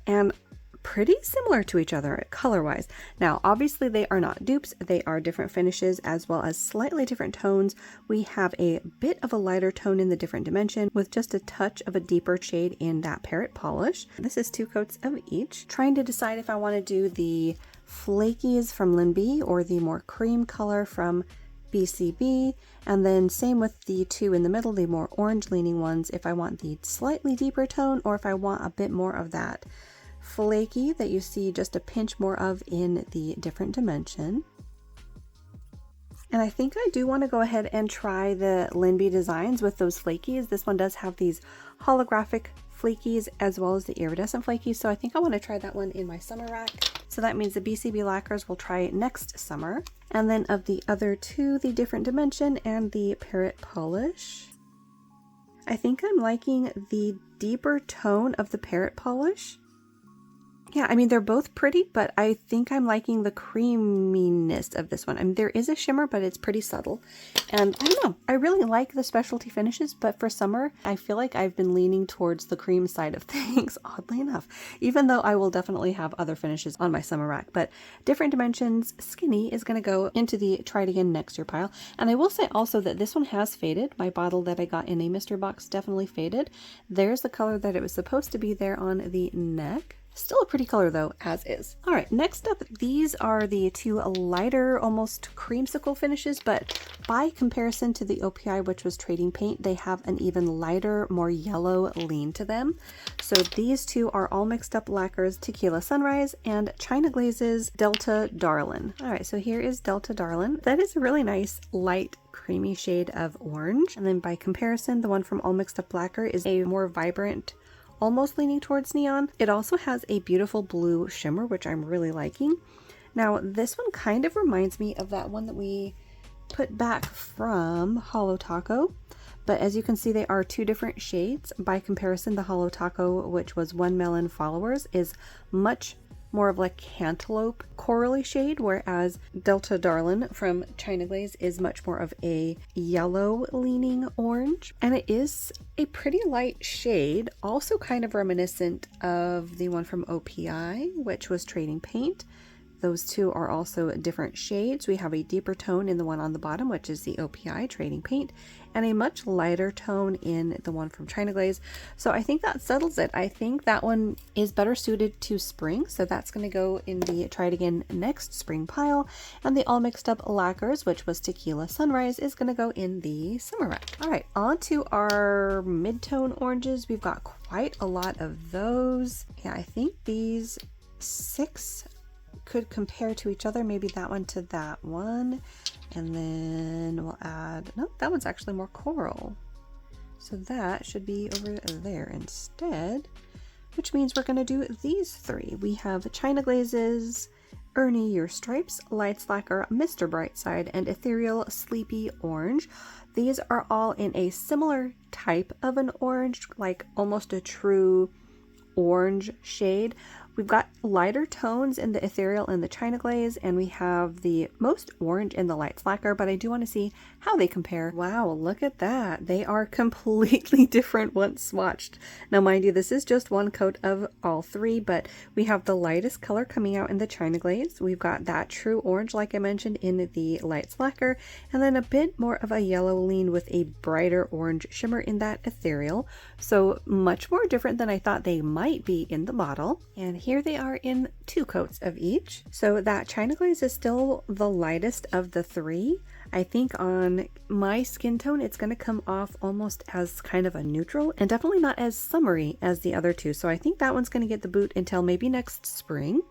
And pretty similar to each other color-wise. Now, obviously they are not dupes. They are different finishes as well as slightly different tones. We have a bit of a lighter tone in the different dimension with just a touch of a deeper shade in that parrot polish. This is 2 coats of each. Trying to decide if I want to do the flakies from Linby or the more cream color from BCB, and then same with the 2 in the middle, the more orange leaning ones, if I want the slightly deeper tone or if I want a bit more of that flaky that you see just a pinch more of in the different dimension. And I think I do want to go ahead and try the Linby designs with those flakies. This one does have these holographic flakies as well as the iridescent flakies, so I think I want to try that one in my summer rack. So that means the BCB lacquers will try next summer. And then of the other 2, the different dimension and the parrot polish, I think I'm liking the deeper tone of the parrot polish. Yeah, I mean, they're both pretty, but I think I'm liking the creaminess of this one. I mean, there is a shimmer, but it's pretty subtle. And I don't know, I really like the specialty finishes, but for summer, I feel like I've been leaning towards the cream side of things, oddly enough, even though I will definitely have other finishes on my summer rack. But different dimensions, skinny is going to go into the try it again next year pile. And I will say also that this one has faded. My bottle that I got in a mystery box definitely faded. There's the color that it was supposed to be there on the neck. Still a pretty color though, as is. All right, next up, these are the 2 lighter, almost creamsicle finishes, but by comparison to the OPI, which was trading paint, they have an even lighter, more yellow lean to them. So these 2 are all mixed up lacquers, Tequila Sunrise and China Glaze's Delta Darlin. All right, so here is Delta Darlin. That is a really nice, light, creamy shade of orange. And then by comparison, the one from All Mixed Up Lacquer is a more vibrant, almost leaning towards neon. It also has a beautiful blue shimmer, which I'm really liking. Now, this one kind of reminds me of that one that we put back from Holo Taco, but as you can see, they are 2 different shades. By comparison, the Holo Taco, which was 1 Melon Followers, is much more of like cantaloupe corally shade, whereas Delta Darlin from China Glaze is much more of a yellow leaning orange, and it is a pretty light shade, also kind of reminiscent of the one from OPI, which was Trading Paint. Those 2 are also different shades. We have a deeper tone in the one on the bottom, which is the OPI Trading Paint, and a much lighter tone in the one from China Glaze. So I think that settles it. I think that one is better suited to spring, so that's going to go in the Try It Again next spring pile. And the All Mixed Up Lacquers, which was Tequila Sunrise, is going to go in the summer rack. All right, on to our mid-tone oranges. We've got quite a lot of those. Yeah, I think these 6 could compare to each other, maybe that one to that one, and then we'll add, no, that one's actually more coral, so that should be over there instead, which means we're going to do these 3. We have China Glazes, Ernie Your Stripes, Lights Lacquer, Mr. Brightside, and Ethereal Sleepy Orange. These are all in a similar type of an orange, like almost a true orange shade. We've got lighter tones in the Ethereal and the China Glaze, and we have the most orange in the Lights Lacquer, but I do want to see how they compare. Wow, look at that. They are completely different once swatched. Now, mind you, this is just 1 coat of all 3, but we have the lightest color coming out in the China Glaze. We've got that true orange, like I mentioned, in the Lights Lacquer, and then a bit more of a yellow lean with a brighter orange shimmer in that Ethereal. So much more different than I thought they might be in the bottle. And here they are in 2 coats of each. So that China Glaze is still the lightest of the 3. I think on my skin tone, it's going to come off almost as kind of a neutral and definitely not as summery as the other 2. So I think that one's going to get the boot until maybe next spring.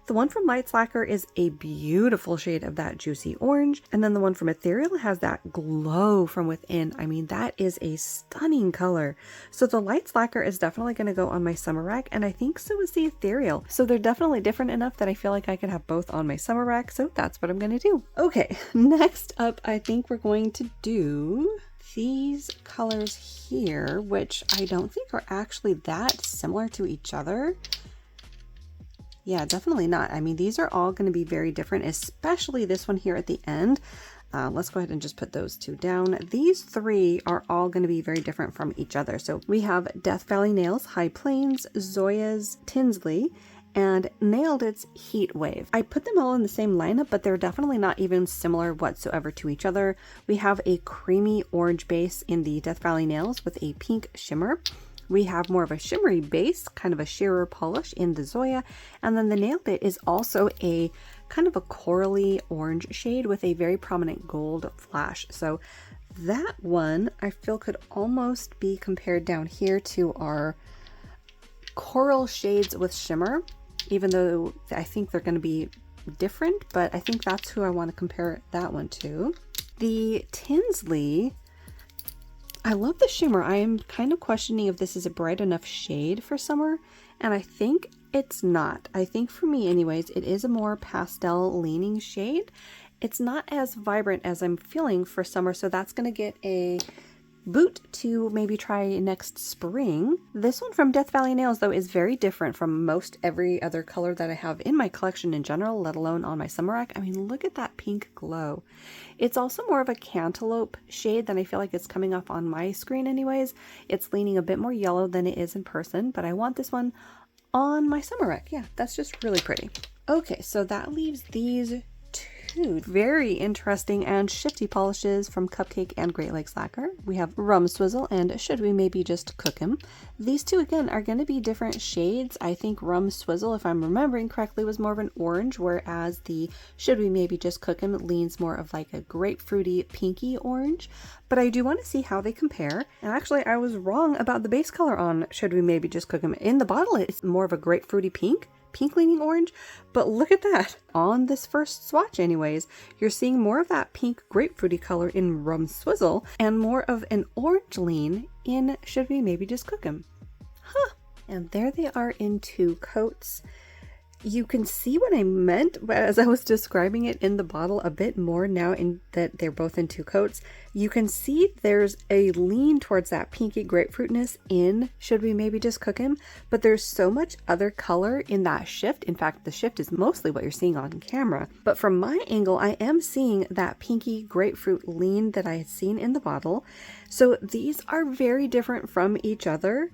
The one from Lights Lacquer is a beautiful shade of that juicy orange. And then the one from Ethereal has that glow from within. I mean, that is a stunning color. So the Lights Lacquer is definitely going to go on my summer rack, and I think so is the Ethereal. So they're definitely different enough that I feel like I could have both on my summer rack. So that's what I'm going to do. Okay, next up, I think we're going to do these colors here, which I don't think are actually that similar to each other. Yeah, definitely not. I mean, these are all going to be very different, especially this one here at the end. Let's go ahead and just put those 2 down. These 3 are all going to be very different from each other. So we have Death Valley Nails, High Plains, Zoya's Tinsley, and nailed its heat wave. I put them all in the same lineup, but they're definitely not even similar whatsoever to each other. We have a creamy orange base in the Death Valley Nails with a pink shimmer. We have more of a shimmery base, kind of a sheerer polish in the Zoya, and then the nail bit is also a kind of a corally orange shade with a very prominent gold flash. So that one I feel could almost be compared down here to our coral shades with shimmer, even though I think they're going to be different, but I think that's who I want to compare that one to. The Tinsley, I love the shimmer. I am kind of questioning if this is a bright enough shade for summer, and I think it's not. I think for me anyways, it is a more pastel leaning shade. It's not as vibrant as I'm feeling for summer, so that's going to get a boot to maybe try next spring. This one from Death Valley Nails though is very different from most every other color that I have in my collection in general, let alone on my summer rack. I mean, look at that pink glow. It's also more of a cantaloupe shade than I feel like it's coming up on my screen anyways. It's leaning a bit more yellow than it is in person, but I want this one on my summer rack. Yeah, that's just really pretty. Okay, so that leaves these two very interesting and shifty polishes from Cupcake and Great Lakes Lacquer. We have Rum Swizzle and Should We Maybe Just Cook 'Em. These two again are going to be different shades. I think Rum Swizzle, if I'm remembering correctly, was more of an orange, whereas the Should We Maybe Just Cook 'Em leans more of like a grapefruity pinky orange. But I do want to see how they compare. And actually I was wrong about the base color on Should We Maybe Just Cook 'Em. In the bottle it's more of a grapefruity pink leaning orange, but look at that. On this first swatch anyways, you're seeing more of that pink grapefruity color in Rum Swizzle and more of an orange lean in Should We Maybe Just Cook 'Em. Huh. And there they are in two coats. You can see what I meant as I was describing it in the bottle a bit more now in that they're both in two coats. You can see there's a lean towards that pinky grapefruitness in Should We Maybe Just Cook 'Em, but there's so much other color in that shift. In fact, the shift is mostly what you're seeing on camera. But from my angle, I am seeing that pinky grapefruit lean that I had seen in the bottle. So these are very different from each other.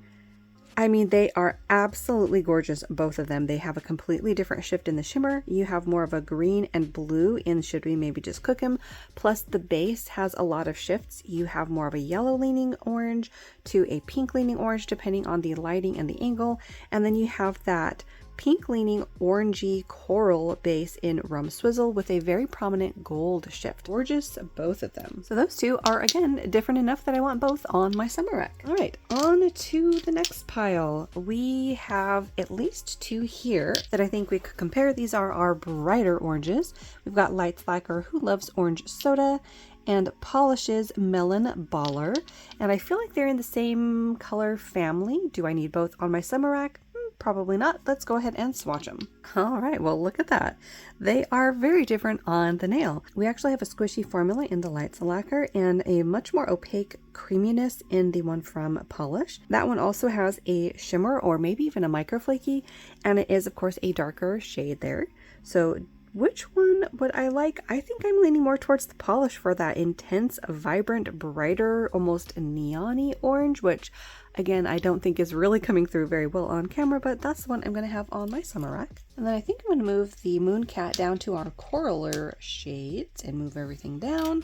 I mean, they are absolutely gorgeous, both of them. They have a completely different shift in the shimmer. You have more of a green and blue in Should We Maybe Just Cook 'Em, plus the base has a lot of shifts. You have more of a yellow leaning orange to a pink leaning orange, depending on the lighting and the angle. And then you have that pink leaning orangey coral base in Rum Swizzle with a very prominent gold shift. Gorgeous, both of them. So those two are again different enough that I want both on my summer rack. All right, on to the next pile. We have at least two here that I think we could compare. These are our brighter oranges. We've got Lights Lacquer, Who Loves Orange Soda, and Polishes Melon Baller. And I feel like they're in the same color family. Do I need both on my summer rack? Probably not. Let's go ahead and swatch them. All right, well, look at that. They are very different on the nail. We actually have a squishy formula in the Lights Lacquer and a much more opaque creaminess in the one from Polish. That one also has a shimmer or maybe even a microflaky, and it is of course a darker shade there. So which one would I like? I think I'm leaning more towards the Polish for that intense, vibrant, brighter, almost neon-y orange, which again, I don't think is really coming through very well on camera, but that's the one I'm going to have on my summer rack. And then I think I'm going to move the Mooncat down to our coraler shades and move everything down.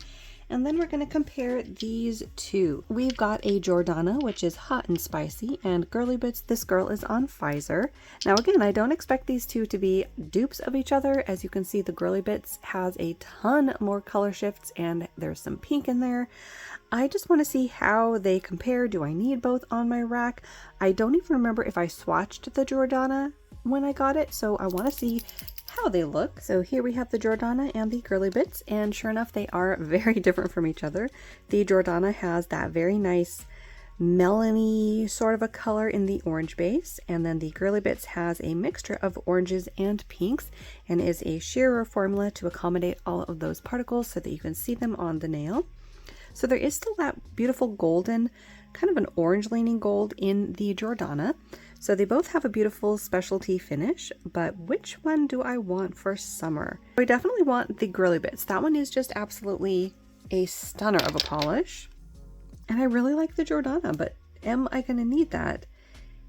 And then we're going to compare these two. We've got a Jordana, which is hot and spicy, and Girly Bits, this girl is on Pfizer. Now again, I don't expect these two to be dupes of each other. As you can see, the Girly Bits has a ton more color shifts and there's some pink in there. I just want to see how they compare. Do I need both on my rack? I don't even remember if I swatched the Jordana when I got it, so I want to see how they look. So here we have the Jordana and the Girly Bits, and sure enough, they are very different from each other. The Jordana has that very nice melony sort of a color in the orange base, and then the Girly Bits has a mixture of oranges and pinks and is a shearer formula to accommodate all of those particles so that you can see them on the nail. So there is still that beautiful golden, kind of an orange leaning gold in the Jordana. So they both have a beautiful specialty finish, but which one do I want for summer? I definitely want the Girly Bits. That one is just absolutely a stunner of a polish. And I really like the Jordana, but am I going to need that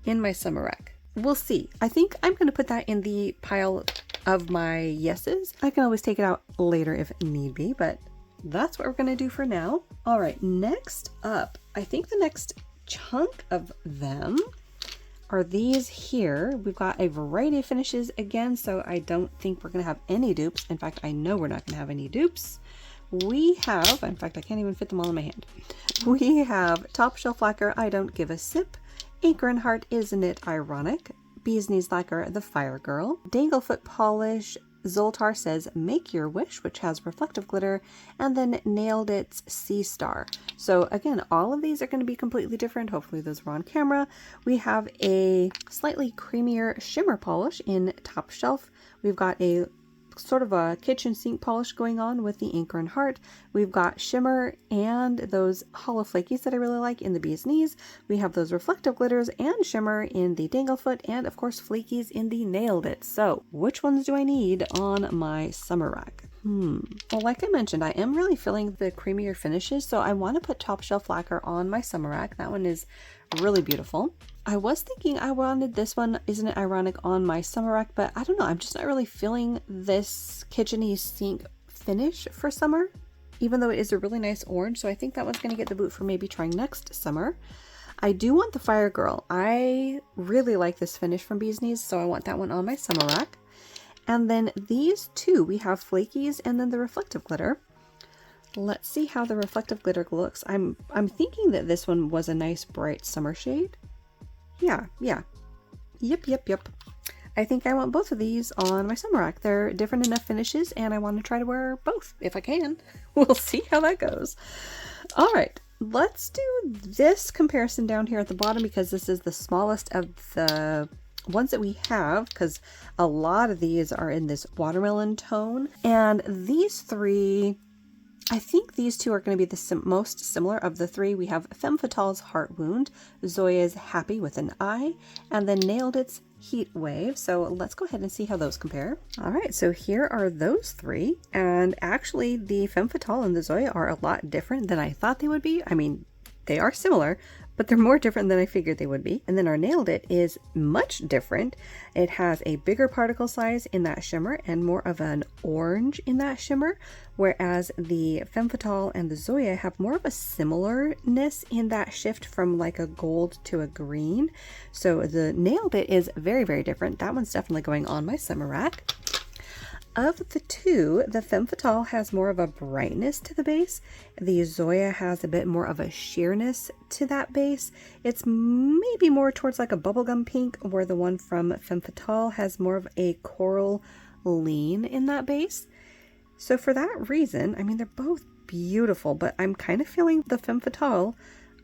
in my summer rack? we'll see. I think I'm going to put that in the pile of my yeses. I can always take it out later if need be, but that's what we're going to do for now. All right, next up, I think the next chunk of them are these here. We've got a variety of finishes again, so I don't think we're going to have any dupes. In fact, I know we're not going to have any dupes. We have, in fact, I can't even fit them all in my hand. We have Top Shelf Lacquer, I Don't Give a Sip, Anchor and Heart, Isn't It Ironic, Bee's Knees Lacquer, The Fire Girl, Danglefoot Polish, Zoltar Says Make Your Wish, which has reflective glitter, and then Nailed It's Sea Star. So again, all of these are going to be completely different. Hopefully those were on camera. We have a slightly creamier shimmer polish in Top Shelf. We've got a sort of a kitchen sink polish going on with the Anchor and Heart. We've got shimmer and those hollow flakies that I really like in the Bee's Knees. We have those reflective glitters and shimmer in the Danglefoot, and of course flakies in the Nailed It. So which ones do I need on my summer rack? Well, like I mentioned, I am really feeling the creamier finishes, so I want to put Top Shelf Lacquer on my summer rack. That one is really beautiful. I was thinking I wanted this one, Isn't It Ironic, on my summer rack, but I don't know. I'm just not really feeling this kitchen-y sink finish for summer, even though it is a really nice orange. So I think that one's going to get the boot for maybe trying next summer. I do want the Fire Girl. I really like this finish from Bee's Knees, so I want that one on my summer rack. And then these two, we have flakies and then the reflective glitter. Let's see how the reflective glitter looks. I'm thinking that this one was a nice bright summer shade. Yeah. Yep. I think I want both of these on my summer rack. They're different enough finishes and I want to try to wear both if I can. We'll see how that goes. All right, let's do this comparison down here at the bottom because this is the smallest of the ones that we have, because a lot of these are in this watermelon tone. And these three, I think these two are going to be the most similar of the three. We have Femme Fatale's Heart Wound, Zoya's Happy with an I, and then Nailed It's Heat Wave. So let's go ahead and see how those compare. All right, so here are those three. And actually the Femme Fatale and the Zoya are a lot different than I thought they would be. I mean, they are similar, but they're more different than I figured they would be. And then our Nailed It is much different. It has a bigger particle size in that shimmer and more of an orange in that shimmer, whereas the Femme Fatale and the Zoya have more of a similarness in that shift from like a gold to a green. So the Nailed It is very, very different. That one's definitely going on my summer rack. Of the two, the Femme Fatale has more of a brightness to the base. The Zoya has a bit more of a sheerness to that base. It's maybe more towards like a bubblegum pink, where the one from Femme Fatale has more of a coral lean in that base. So for that reason, I mean, they're both beautiful, but I'm kind of feeling the Femme Fatale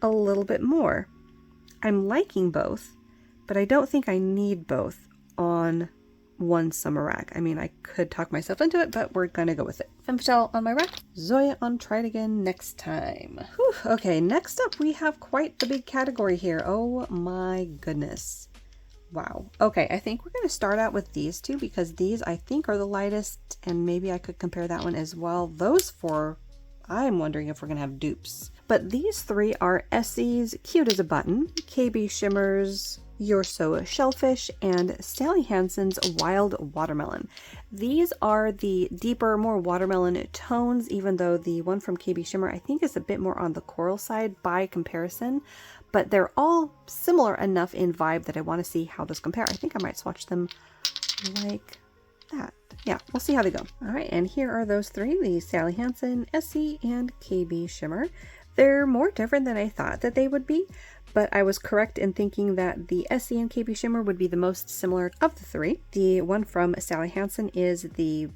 a little bit more. I'm liking both, but I don't think I need both on one summer rack. I mean, I could talk myself into it, but we're gonna go with it. Femme Fatale on my rack, Zoya on Try It Again next time. Whew. Okay, next up we have quite the big category here. Oh my goodness. Wow. Okay, I think we're gonna start out with these two because these I think are the lightest, and maybe I could compare that one as well. Those four, I'm wondering if we're gonna have dupes. But these three are Essie's Cute as a Button, KB Shimmer's You're So Shellfish, and Sally Hansen's Wild Watermelon. These are the deeper, more watermelon tones, even though the one from KB Shimmer I think is a bit more on the coral side by comparison, but they're all similar enough in vibe that I want to see how those compare. I think I might swatch them like that. Yeah, we'll see how they go. All right, and here are those three, the Sally Hansen, Essie, and KB Shimmer. They're more different than I thought that they would be, but I was correct in thinking that the Essie and KB Shimmer would be the most similar of the three. The one from Sally Hansen is the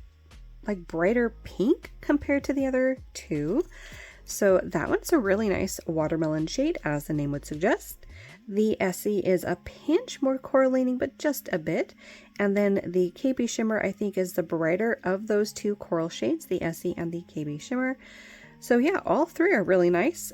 like brighter pink compared to the other two. So that one's a really nice watermelon shade, as the name would suggest. The Essie is a pinch more correlating, but just a bit. And then the KB Shimmer, I think, is the brighter of those two coral shades, the Essie and the KB Shimmer. So yeah, all three are really nice.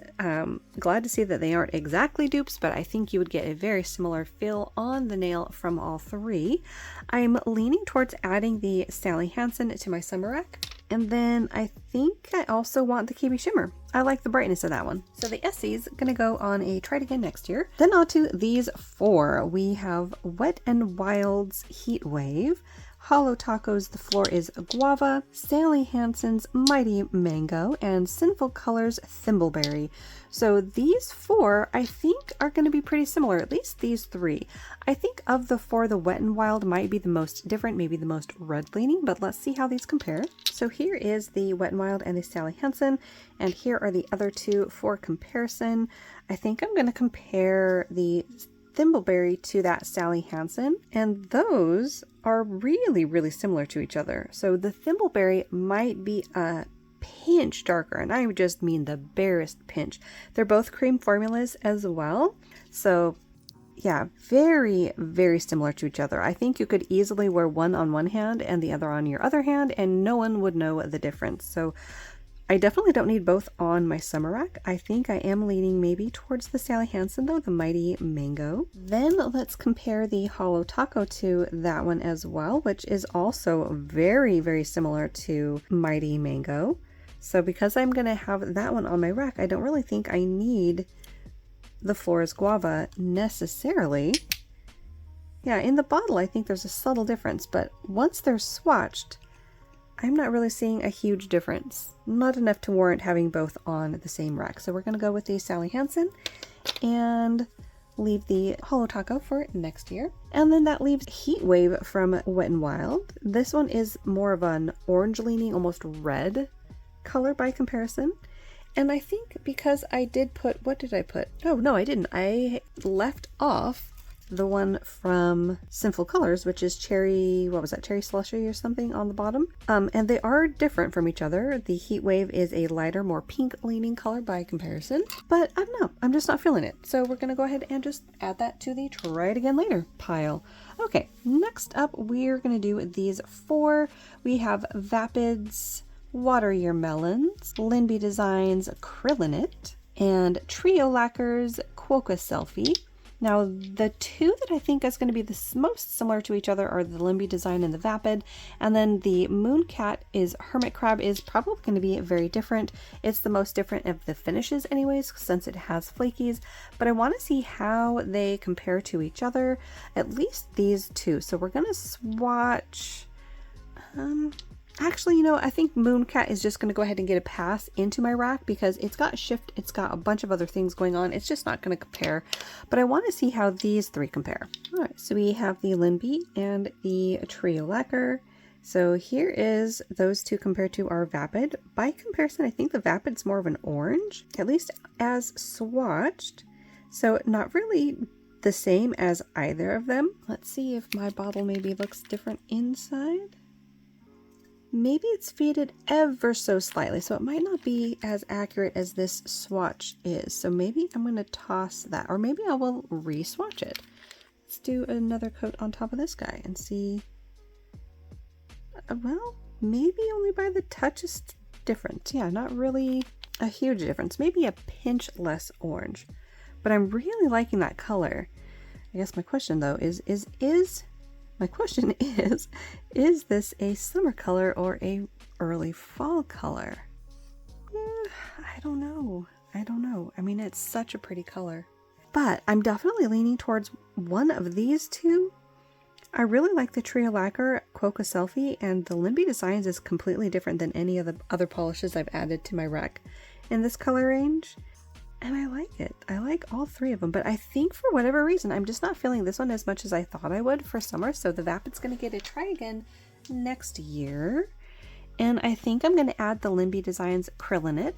Glad to see that they aren't exactly dupes, but I think you would get a very similar feel on the nail from all three. I'm leaning towards adding the Sally Hansen to my summer rack. And then I think I also want the KB Shimmer. I like the brightness of that one. So the Essie's gonna go on a try it again next year. Then on to these 4. We have Wet n Wild's Heat Wave, Hollow Taco's The Floor is Guava, Sally Hansen's Mighty Mango, and Sinful Colors Thimbleberry. So these 4 I think are going to be pretty similar, at least these 3. I think of the 4, the Wet n Wild might be the most different, maybe the most red leaning, but let's see how these compare. So here is the Wet n Wild and the Sally Hansen, and here are the other 2 for comparison. I think I'm going to compare the Thimbleberry to that Sally Hansen, and those are really similar to each other. So the Thimbleberry might be a pinch darker, and I just mean the barest pinch. They're both cream formulas as well, so yeah, very similar to each other. I think you could easily wear one on one hand and the other on your other hand, and no one would know the difference. So I definitely don't need both on my summer rack. I think I am leaning maybe towards the Sally Hansen though, the Mighty Mango. Then let's compare the Hollow Taco to that one as well, which is also very similar to Mighty Mango. So because I'm gonna have that one on my rack, I don't really think I need the Floor is Guava necessarily. Yeah, in the bottle I think there's a subtle difference, but once they're swatched, I'm not really seeing a huge difference. Not enough to warrant having both on the same rack. So we're going to go with the Sally Hansen and leave the Hollow Taco for next year. And then that leaves Heat Wave from Wet n Wild. This one is more of an orange leaning, almost red color by comparison. And I think because I did put, what did I put? Oh, no, I didn't. I left off the one from Sinful Colors, which is cherry, what was that, cherry slushy or something on the bottom. And they are different from each other. The Heat Wave is a lighter, more pink leaning color by comparison, but I don't know, I'm just not feeling it. So we're gonna go ahead and just add that to the try it again later pile. Okay, next up we're gonna do these 4. We have Vapid's Water Your Melons, Linby Designs Acrylinate, and Trio Lacquer's Quokka Selfie. Now, the 2 that I think is going to be the most similar to each other are the Linby Design and the Vapid, and then the Mooncat is Hermit Crab is probably going to be very different. It's the most different of the finishes anyways, since it has flakies, but I want to see how they compare to each other, at least these 2. So we're going to swatch, actually, you know, I think Mooncat is just going to go ahead and get a pass into my rack because it's got shift, it's got a bunch of other things going on. It's just not going to compare, but I want to see how these 3 compare. All right, so we have the Linby and the Trio Lacquer. So here is those 2 compared to our Vapid. By comparison, I think the Vapid's more of an orange, at least as swatched. So not really the same as either of them. Let's see if my bottle maybe looks different inside. Maybe it's faded ever so slightly, so it might not be as accurate as this swatch is. So maybe I'm going to toss that, or maybe I will re-swatch it. Let's do another coat on top of this guy and see. Well, maybe only by the toughest difference. Yeah, not really a huge difference. Maybe a pinch less orange, but I'm really liking that color. I guess my question though is this a summer color or a early fall color? I don't know. I mean, it's such a pretty color, but I'm definitely leaning towards one of these 2. I really like the Trio Lacquer Quokka Selfie, and the Linby Designs is completely different than any of the other polishes I've added to my rack in this color range. And I like it. I like all 3 of them, but I think for whatever reason, I'm just not feeling this one as much as I thought I would for summer. So the Vapid's going to get a try again next year. And I think I'm going to add the Linby Designs Acrylinate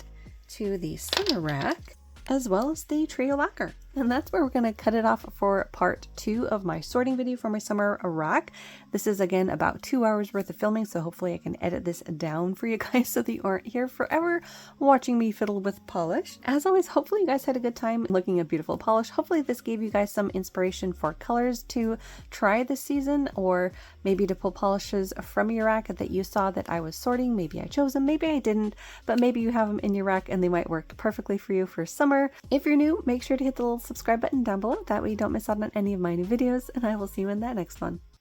to the summer rack, as well as the Trio Lacquer. And that's where we're going to cut it off for part 2 of my sorting video for my summer rack. This is again about 2 hours worth of filming, so hopefully I can edit this down for you guys so that you aren't here forever watching me fiddle with polish. As always, hopefully you guys had a good time looking at beautiful polish. Hopefully this gave you guys some inspiration for colors to try this season, or maybe to pull polishes from your rack that you saw that I was sorting. Maybe I chose them, maybe I didn't, but maybe you have them in your rack and they might work perfectly for you for summer. If you're new, make sure to hit the little subscribe button down below. That way you don't miss out on any of my new videos, and I will see you in that next one.